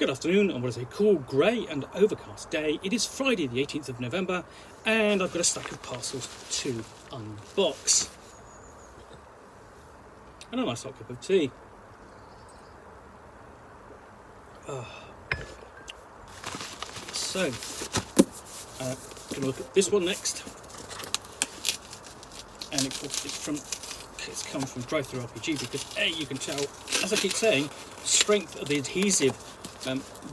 Good afternoon on what is a cool, grey and overcast day. It is Friday the 18th of November and I've got a stack of parcels to unbox. And a nice hot cup of tea. So, going to look at this one next. And of course it's come from Drive-Thru RPG because A, you can tell, as I keep saying, strength of the adhesive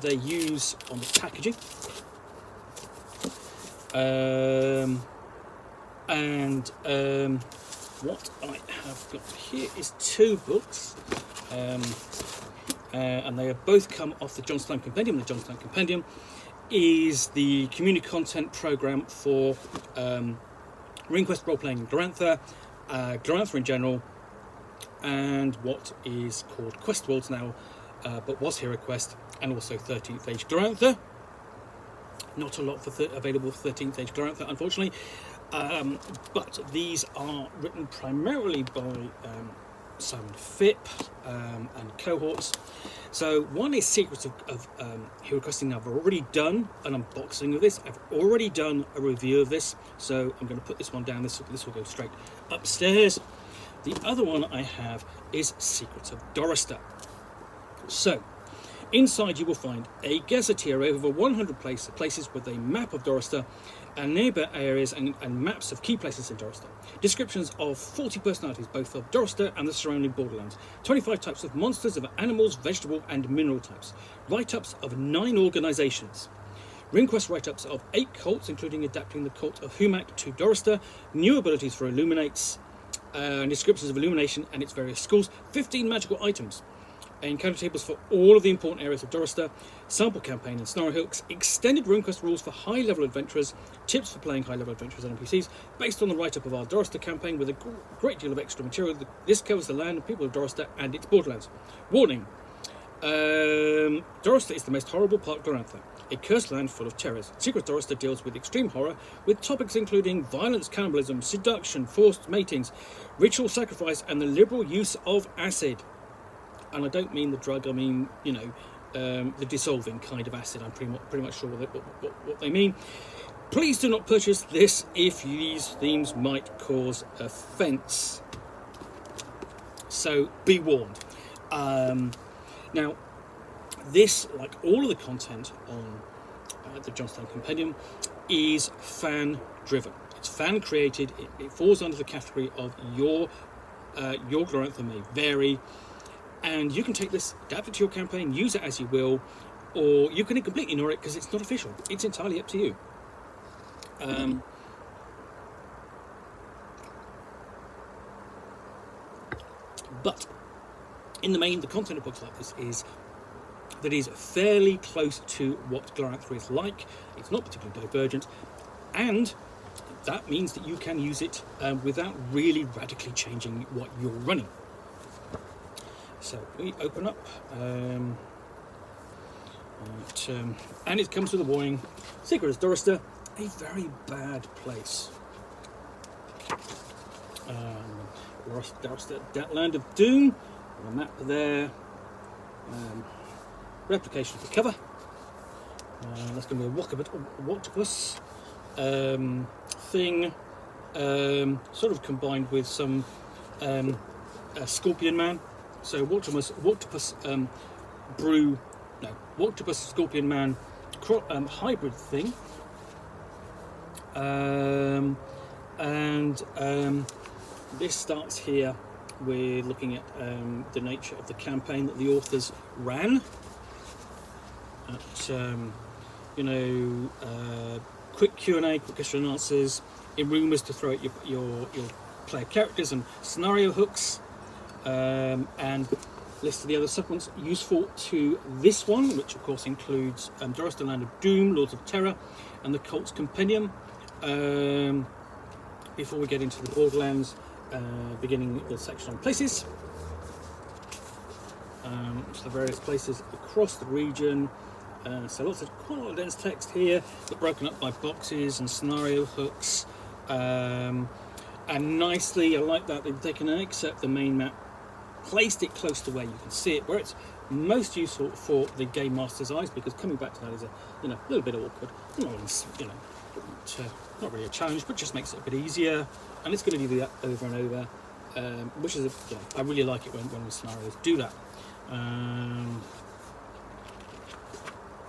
they use on the packaging, what I have got here is two books, and they have both come off the Jonstown Compendium. The Jonstown Compendium is the community content program for RuneQuest, Roleplaying, and Glorantha, Glorantha in general, and what is called Quest Worlds now, but was Hero Quest, and also 13th Age Glorantha. Not a lot available for 13th Age Glorantha, unfortunately, but these are written primarily by Simon Phipp and cohorts. So one is Secrets of Hero Questing. Now I've already done an unboxing of this. I've already done a review of this, so I'm going to put this one down. This will go straight upstairs. The other one I have is Secrets of Doraster. So, inside you will find a gazetteer of over 100 places with a map of Doraster and nearby areas and maps of key places in Doraster. Descriptions of 40 personalities, both of Doraster and the surrounding borderlands. 25 types of monsters, of animals, vegetable and mineral types. Write-ups of 9 organisations. RuneQuest write-ups of 8 cults, including adapting the cult of Humak to Doraster. New abilities for Illuminates, and descriptions of Illumination and its various schools. 15 magical items. Encounter tables for all of the important areas of Doraster, sample campaign and scenario hooks, extended RuneQuest rules for high-level adventurers, tips for playing high-level adventurers and NPCs, based on the write-up of our Doraster campaign with a great deal of extra material. This covers the land and people of Doraster and its borderlands. Warning, Doraster is the most horrible part of Glorantha, a cursed land full of terrors. Secret Doraster deals with extreme horror, with topics including violence, cannibalism, seduction, forced matings, ritual sacrifice and the liberal use of acid. And I don't mean the drug, I mean, you know, the dissolving kind of acid. I'm pretty much sure what they mean. Please do not purchase this if these themes might cause offence. So be warned. Now, this, like all of the content on the Jonstown Compendium, is fan-driven. It's fan-created. It falls under the category of your Glorantha may vary. And you can take this, adapt it to your campaign, use it as you will, or you can completely ignore it because it's not official. It's entirely up to you. But in the main, the content of books like this is fairly close to what Glorantha is like. It's not particularly divergent, and that means that you can use it without really radically changing what you're running. So we open up, and it comes with a warning: Secrets of Doraster, a very bad place. Doraster, that land of doom. The map there. Replication of the cover. That's going to be a octopus thing, sort of combined with some Scorpion Man. So Octopus Scorpion Man hybrid thing, this starts here. We're looking at the nature of the campaign that the authors ran. At quick Q&A, quick question and answers, in rumours to throw at your player characters and scenario hooks. And list of the other supplements useful to this one, which of course includes Doraster Land of Doom, Lords of Terror, and the Cult's Compendium. Before we get into the Borderlands, beginning the section on places. So the various places across the region. So quite a lot of dense text here, but broken up by boxes and scenario hooks. And nicely, I like that they've taken an excerpt the main map placed it close to where you can see it, where it's most useful for the game master's eyes, because coming back to that is a little bit awkward. Not really a challenge, but just makes it a bit easier, and it's going to do that over and over, which is I really like it when the scenarios do that.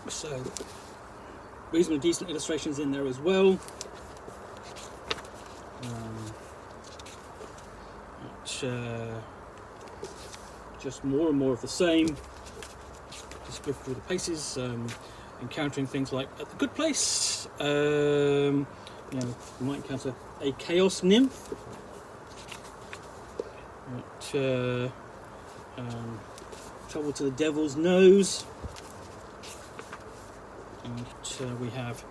So reasonably decent illustrations in there as well. Just more and more of the same. Just go through the paces, encountering things like at the good place. You might encounter a chaos nymph. Travel to the Devil's Nose. And we have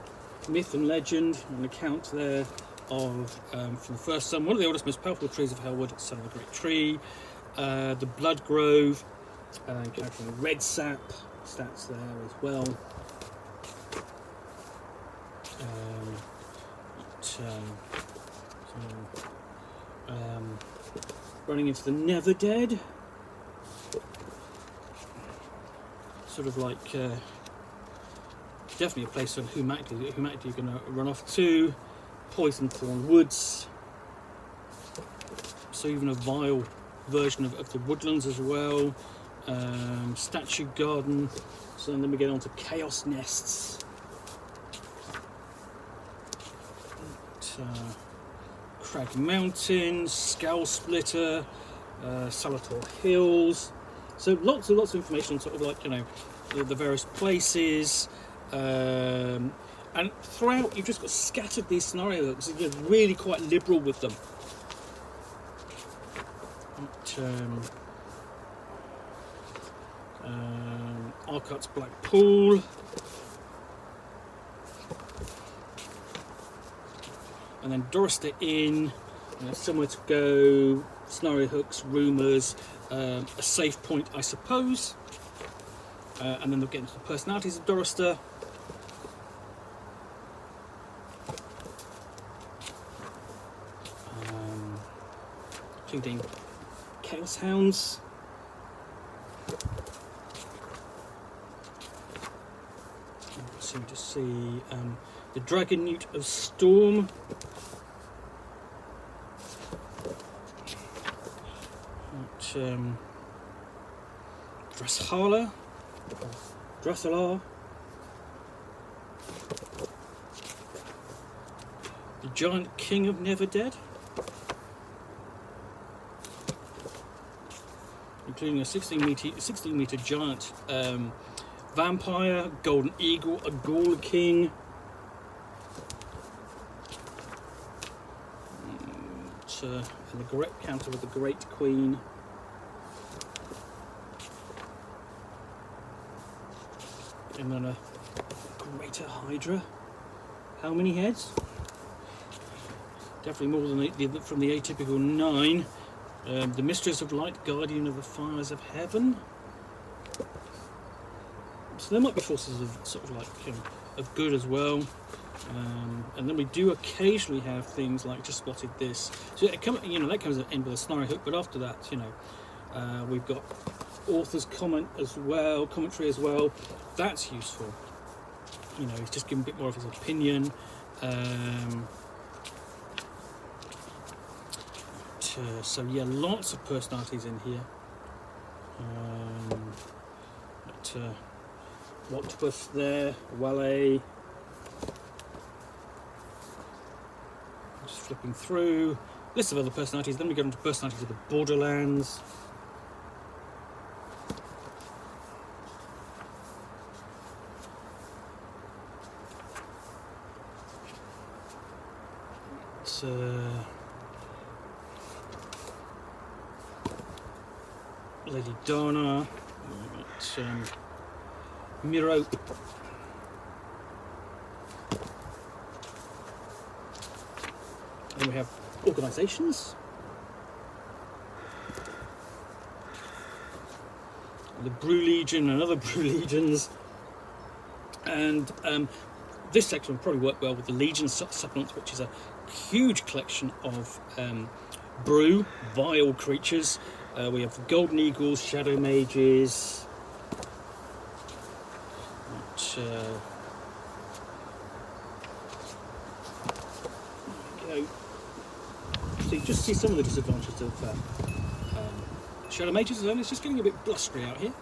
myth and legend, an account there of from the first son, one of the oldest, most powerful trees of Hellwood, son of a great tree. The Blood Grove, encountering red sap, stats there as well. Running into the Never Dead, sort of like definitely a place on humanity you're going to run off to. Poison Thorn Woods, so even a vile version of the woodlands as well. Statue Garden, so then we get on to Chaos Nests. Crag Mountain, Skull Splitter, Salator Hills. So lots and lots of information on sort of like the various places. And throughout, you've just got scattered these scenarios, so you're really quite liberal with them. Arcot's Black Pool. And then Doraster Inn, somewhere to go, scenario hooks, rumours, a safe point, I suppose. And then they'll get into the personalities of Doraster. Including Chaos Hounds. So to see the Dragon Newt of Storm. Dresshala, Dressalar, the Giant King of Never Dead, including a 16 meter giant vampire, golden eagle, a ghoul king. And the great counter with the Great Queen. And then a greater Hydra. How many heads? Definitely more than from the atypical 9. The Mistress of Light, Guardian of the Fires of Heaven. So there might be forces of sort of like of good as well. And then we do occasionally have things like just spotted this. So that comes at the end with a scenario hook. But after that, we've got author's commentary as well. That's useful. He's just giving a bit more of his opinion. So yeah, lots of personalities in here. Octopus there, Wale. Just flipping through. List of other personalities. Then we get on to personalities of the Borderlands. Lady Donna, Miro, and we have organisations, the Brew Legion and other Brew Legions, and this section will probably work well with the Legion supplements, which is a huge collection of brew, vile creatures. We have the Golden Eagles, Shadow Mages. Which, so you just see some of the disadvantages of Shadow Mages, and it's just getting a bit blustery out here.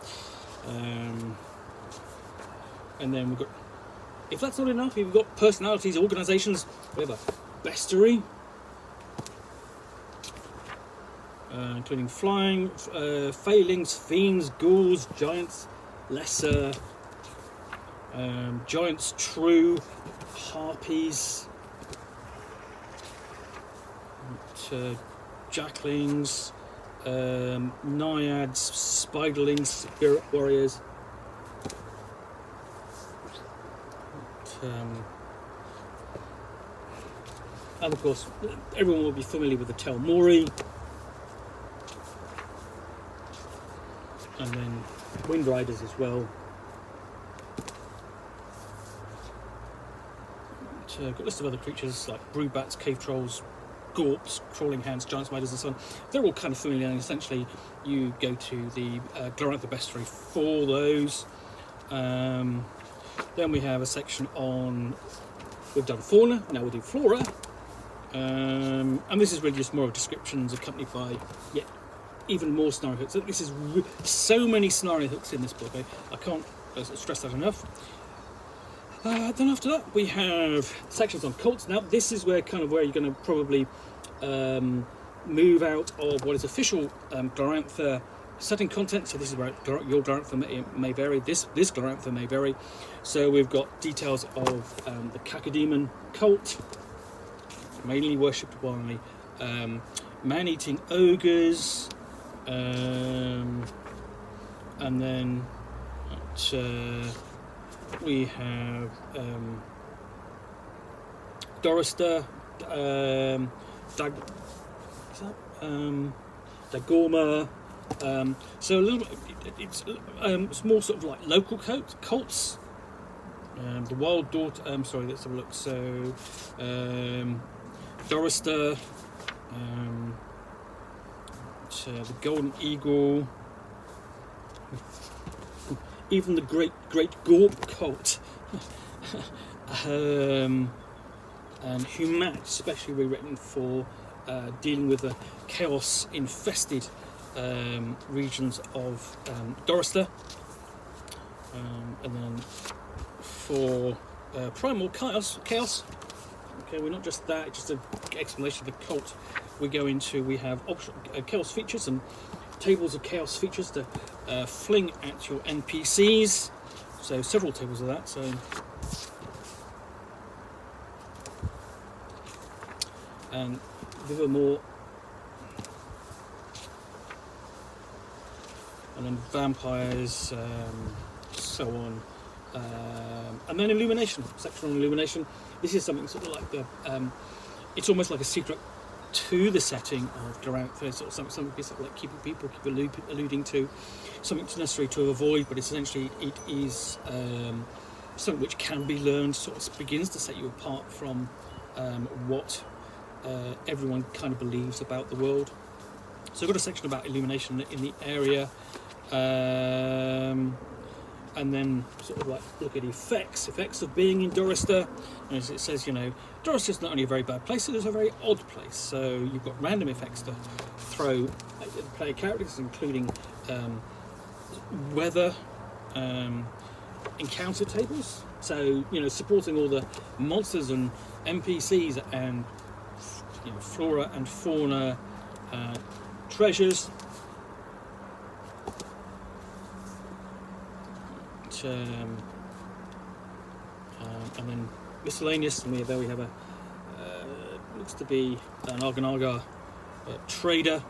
And then we've got, if that's not enough, we've got personalities, organisations. We have a bestiary, including flying, failings, fiends, ghouls, giants, lesser, giants, true, harpies, jacklings, naiads, spiderlings, spirit warriors. And of course, everyone will be familiar with the Telmori, and then Wind Riders as well. Got a list of other creatures like Brewbats, Cave Trolls, Gorps, Crawling Hands, Giant Spiders and so on. They're all kind of familiar, and essentially you go to the Glorantha Bestiary for those. Then we have a section on, we've done fauna, now we'll do flora. And this is really just more of descriptions accompanied by even more scenario hooks. This is so many scenario hooks in this book. I can't stress that enough. Then after that we have sections on cults. Now this is where you're going to probably move out of what is official Glorantha setting content. So this is where your Glorantha may vary. This Glorantha may vary. So we've got details of the Cacodemon cult, mainly worshipped by man-eating ogres, and then we have Doraster, Dagorma. So a little bit, it's more sort of like local cults. The Wild Daughter. Sorry, let's have a look. So Doraster, the Golden Eagle, even the Great Gorp cult, and Humat, especially rewritten for dealing with the chaos-infested regions of Doraster, and then for Primal Chaos. Okay, we're not just that, just an explanation of the cult. We have optional chaos features and tables of chaos features to fling at your NPCs. So several tables of that. So and Livermore, and then vampires, so on. And then illumination, section on illumination. This is something sort of like the, it's almost like a secret to the setting of Glorantha, sort of something sort of like keep alluding to, something necessary to avoid, but essentially it is something which can be learned, sort of begins to set you apart from what everyone kind of believes about the world. So I've got a section about illumination in the area. And then sort of like look at effects of being in Doraster. And as it says, Doraster is not only a very bad place, it is a very odd place. So you've got random effects to throw at the player characters, including weather, encounter tables. So supporting all the monsters and NPCs and flora and fauna treasures. And then miscellaneous, and there we have a looks to be an Argonaga trader,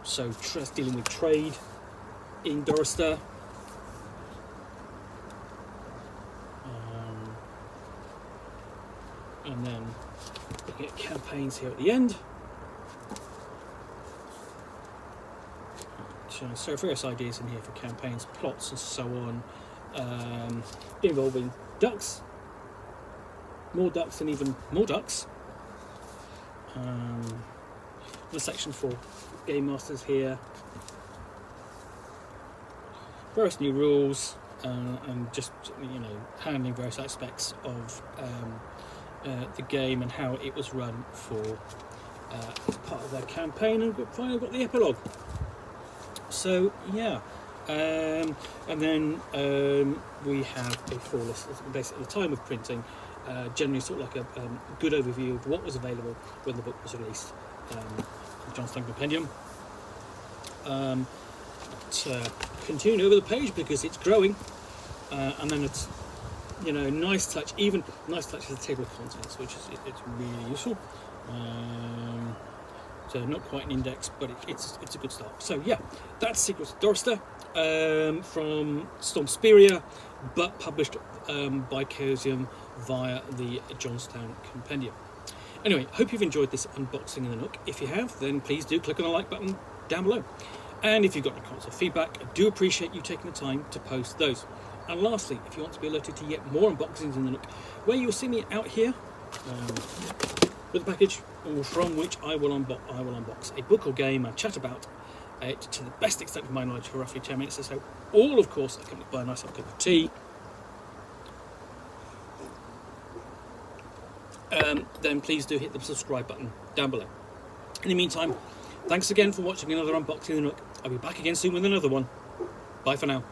so dealing with trade in Doraster, and then looking at campaigns here at the end. So various ideas in here for campaigns, plots and so on, involving ducks, more ducks and even more ducks, The section for Game Masters here. Various new rules and just, you know, handling various aspects of the game and how it was run for part of their campaign, and finally got the epilogue. So yeah, and then we have a full list, basically at the time of printing, generally sort of like a good overview of what was available when the book was released, the Jonstown Compendium. Continue over the page because it's growing, and then it's, you know, nice touch is the table of contents, which is it's really useful. So not quite an index, but it's a good start. So yeah, that's Secrets of Doraster from Stormsperia, but published by Chaosium via the Jonstown Compendium. Anyway, hope you've enjoyed this unboxing in the Nook. If you have, then please do click on the like button down below. And if you've got any comments or feedback, I do appreciate you taking the time to post those. And lastly, if you want to be alerted to yet more unboxings in the Nook, where you'll see me out here with a package from which I will unbox a book or game and chat about it to the best extent of my knowledge for roughly 10 minutes or so, all of course accompanied by a nice hot cup of tea. Then please do hit the subscribe button down below. In the meantime, thanks again for watching another unboxing in the Nook. I'll be back again soon with another one. Bye for now.